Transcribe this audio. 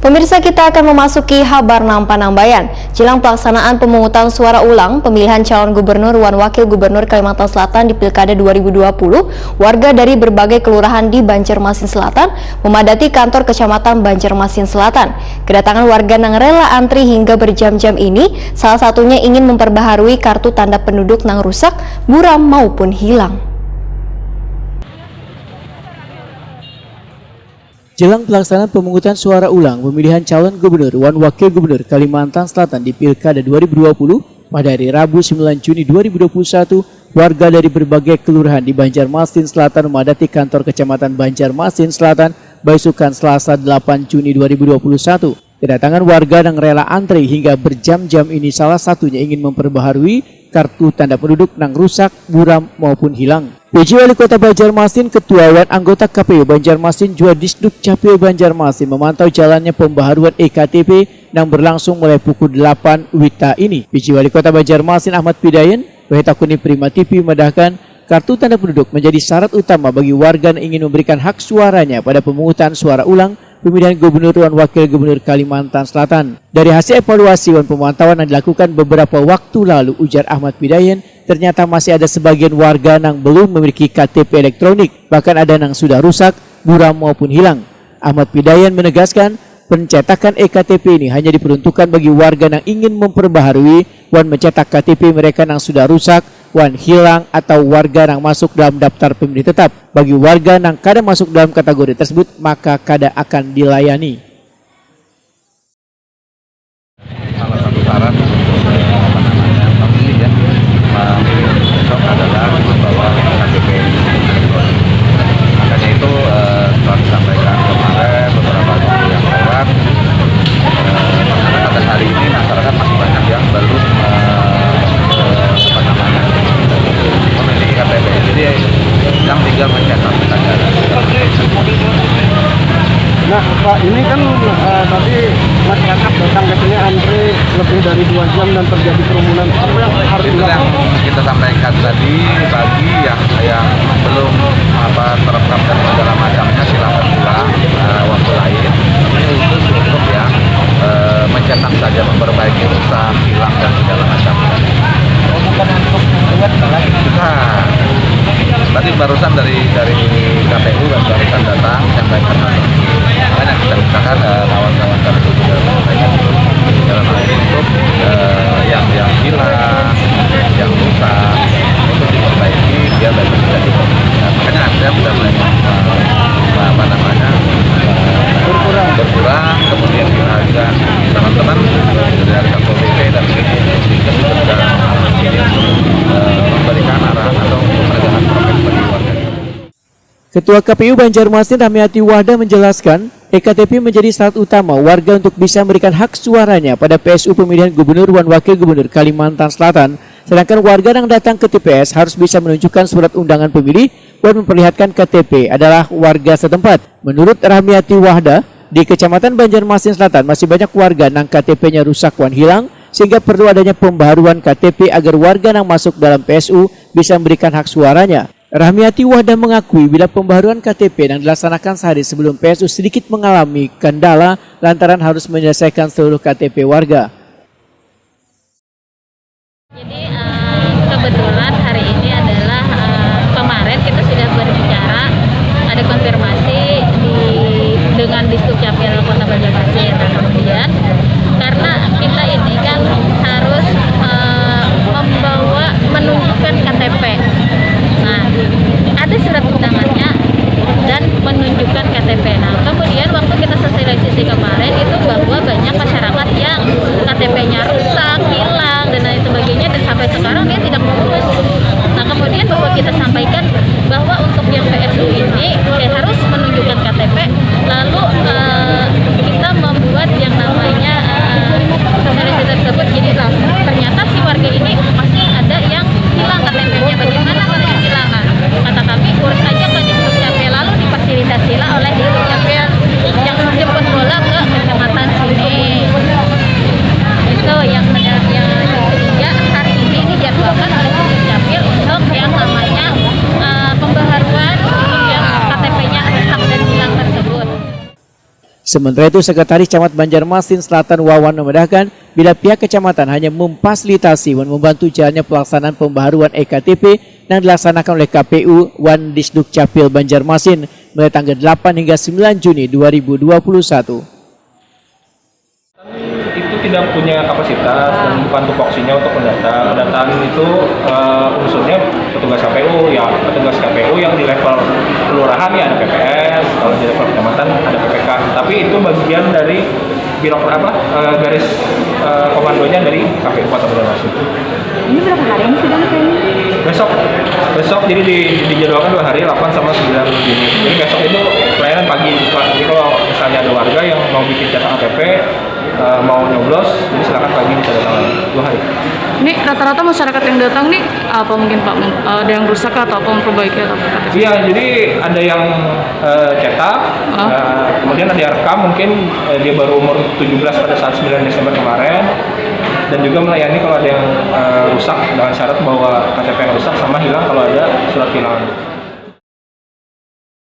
Pemirsa, kita akan memasuki Habarnam Panambayan. Jelang pelaksanaan pemungutan suara ulang pemilihan calon gubernur dan wakil gubernur Kalimantan Selatan di Pilkada 2020, warga dari berbagai kelurahan di Banjarmasin Selatan memadati kantor Kecamatan Banjarmasin Selatan. Kedatangan warga nang rela antri hingga berjam-jam ini salah satunya ingin memperbaharui kartu tanda penduduk nang rusak, buram maupun hilang. Jelang pelaksanaan pemungutan suara ulang pemilihan calon gubernur dan wakil gubernur Kalimantan Selatan di Pilkada 2020 pada hari Rabu 9 Juni 2021, warga dari berbagai kelurahan di Banjarmasin Selatan memadati kantor Kecamatan Banjarmasin Selatan Baisukan Selasa 8 Juni 2021. Kedatangan warga yang rela antri hingga berjam-jam ini salah satunya ingin memperbaharui kartu tanda penduduk yang rusak, buram maupun hilang. PJ Wali Kota Banjarmasin, Ketua dan anggota KPU Banjarmasin juga Disduk Capil Banjarmasin memantau jalannya pembaharuan EKTP yang berlangsung mulai pukul 8 WITA ini. PJ Wali Kota Banjarmasin Ahmad Pidayan, Wahid Prima TV medahkan kartu tanda penduduk menjadi syarat utama bagi warga yang ingin memberikan hak suaranya pada pemungutan suara ulang pemilihan gubernur dan wakil gubernur Kalimantan Selatan. Dari hasil evaluasi dan pemantauan yang dilakukan beberapa waktu lalu, ujar Ahmad Pidayan, ternyata masih ada sebagian warga yang belum memiliki KTP elektronik, bahkan ada yang sudah rusak, buram maupun hilang. Ahmad Pidayan menegaskan, pencetakan EKTP ini hanya diperuntukkan bagi warga yang ingin memperbaharui dan mencetak KTP mereka yang sudah rusak, wan hilang atau warga yang masuk dalam daftar pemilih tetap. Bagi warga yang kada masuk dalam kategori tersebut, maka kada akan dilayani. Salah satu syarat pemilih besok adalah membawa KTP elektronik. Makanya itu telah disampaikan kemarin beberapa waktu yang lewat. Pada hari ini masyarakat masih banyak yang belum memiliki KTP, jadi yang tinggal mencetak saja. Nah Pak, ini kan tadi masyarakat datang ke sini antri lebih dari 2 jam dan terjadi kerumunan. Apa yang harus dilakukan? Yang kita sampaikan tadi, bagi yang belum terekam dan segala macamnya silahkan pulang waktu lain. Ini khusus untuk yang mencetak saja, memperbaiki rusak, hilang dan segala macamnya. Bukan untuk kita tadi barusan dari KPU dan barusan datang menyampaikan makanya kita mintakan kawan-kawan KPU juga menyampaikan dalam hal ini untuk yang hilang, yang rusak untuk diperbaiki biar dapat bisa diperbaiki. Makanya saya sudah mulai berkurang, kemudian kita juga teman-teman dari Satpol PP dan sudah memberikan arahan atau penegakan prokes bagi warga. Ketua KPU Banjarmasin Rahmiati Wahda menjelaskan, EKTP menjadi syarat utama warga untuk bisa memberikan hak suaranya pada PSU pemilihan gubernur dan wakil gubernur Kalimantan Selatan. Sedangkan warga yang datang ke TPS harus bisa menunjukkan surat undangan pemilih dan memperlihatkan KTP adalah warga setempat. Menurut Rahmiati Wahda, di Kecamatan Banjarmasin Selatan masih banyak warga yang KTP-nya rusak dan hilang, sehingga perlu adanya pembaharuan KTP agar warga yang masuk dalam PSU bisa memberikan hak suaranya. Rahmiati Wahda mengakui bila pembaharuan KTP yang dilaksanakan sehari sebelum PSU sedikit mengalami kendala lantaran harus menyelesaikan seluruh KTP warga. Jadi kebetulan hari ini adalah kemarin kita sudah berbicara, ada konfirmasi dengan Disduk Capil Kota Banjarmasin. Nah, kemudian karena kita ini kan harus menunjukkan KTP. Nah, ada surat undangannya dan menunjukkan KTP. Nah, kemudian waktu kita sosialisasi kemarin itu bahwa banyak masyarakat yang KTP-nya rusak, hilang dan lain sebagainya, dan sampai sekarang dia tidak mengurus. Nah, kemudian bahwa kita sampaikan bahwa untuk yang PSU ini harus menunjukkan KTP, lalu kita membuat yang namanya Sementara itu, Sekretaris Camat Banjarmasin Selatan Wawan memedahkan bila pihak kecamatan hanya memfasilitasi dan membantu jalannya pelaksanaan pembaharuan EKTP yang dilaksanakan oleh KPU Wan Disduk Capil Banjarmasin mulai tanggal 8 hingga 9 Juni 2021. Itu tidak punya kapasitas dan bukan tupoksinya untuk mendata. Pendataan itu unsurnya petugas KPU yang di level kelurahan ya ada PPS, kalau di level kecamatan ada PPK. Tapi itu bagian dari garis komandonya dari KPU Kota Banjarmasin. Ini berapa hari ini sidang ini? Besok jadi dijadwalkan 2 hari 8 sama 9 Juni. Jadi besok itu pelayanan pagi. Jadi kalau misalnya ada warga yang mau bikin cetak KTP, mau nyoblos, jadi silakan pagi bisa datang 2 hari. Ini rata-rata masyarakat yang datang nih apa mungkin Pak? Ada yang rusak atau apa memperbaiki atau apa? Iya, jadi ada yang cetak, kemudian ada yang rekam, mungkin dia baru umur 17 pada saat 9 Desember kemarin, dan juga melayani kalau ada yang rusak dengan syarat bahwa KTP yang rusak sama hilang kalau ada surat kehilangan.